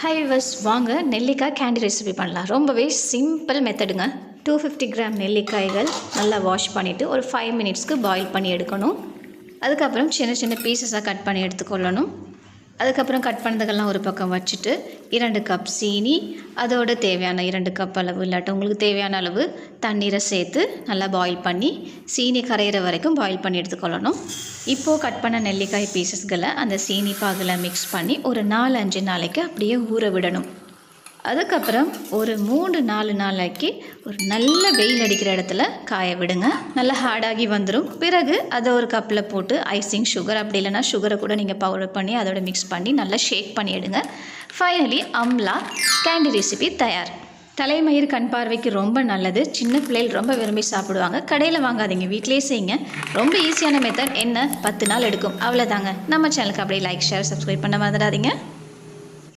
Hi viewers, வாங்க நெல்லிக்காய் candy recipe பண்ணலாம். ரொம்பவே சிம்பிள் மெத்தடுங்க. 250 கிராம் நெல்லிக்காய்கள் நல்லா வாஷ் பண்ணிவிட்டு ஒரு 5 மினிட்ஸ்க்கு பாயில் பண்ணி எடுக்கணும். அதுக்கப்புறம் சின்ன சின்ன பீசஸாக கட் பண்ணி எடுத்துக்கொள்ளணும். அதுக்கப்புறம் கட் பண்ணதுக்கெல்லாம் ஒரு பக்கம் வச்சுட்டு 2 கப் சீனி, அதோட தேவையான 2 கப் அளவு இல்லாட்ட உங்களுக்கு தேவையான அளவு தண்ணீரை சேர்த்து நல்லா பாயில் பண்ணி சீனி கரையிற வரைக்கும் பாயில் பண்ணி எடுத்துக்கொள்ளணும். இப்போது கட் பண்ண நெல்லிக்காய் பீசஸ்களை அந்த சீனி பாகில் மிக்ஸ் பண்ணி ஒரு 4-5 நாளைக்கு அப்படியே ஊற விடணும். அதுக்கப்புறம் ஒரு 3-4 நாளைக்கு ஒரு நல்ல வெயில் அடிக்கிற இடத்துல காய விடுங்க. நல்லா ஹார்டாகி வந்துடும். பிறகு அதை ஒரு கப்பில் போட்டு ஐசிங் சுகர், அப்படி இல்லைனா சுகரை கூட நீங்கள் பவுடர் பண்ணி அதோட மிக்ஸ் பண்ணி நல்லா ஷேக் பண்ணி எடுங்க. ஃபைனலி அம்லா கேண்டி ரெசிபி தயார். தலைமயிர் கண் பார்வைக்கு ரொம்ப நல்லது. சின்ன பிள்ளைகள் ரொம்ப விரும்பி சாப்பிடுவாங்க. கடையில் வாங்காதீங்க, வீட்டிலே செய்யுங்க. ரொம்ப ஈஸியான மெத்தட். என்ன 10 நாள் எடுக்கும், அவ்வளோதாங்க. நம்ம சேனலுக்கு அப்படியே லைக், ஷேர், சப்ஸ்கிரைப் பண்ண மறந்துடாதீங்க.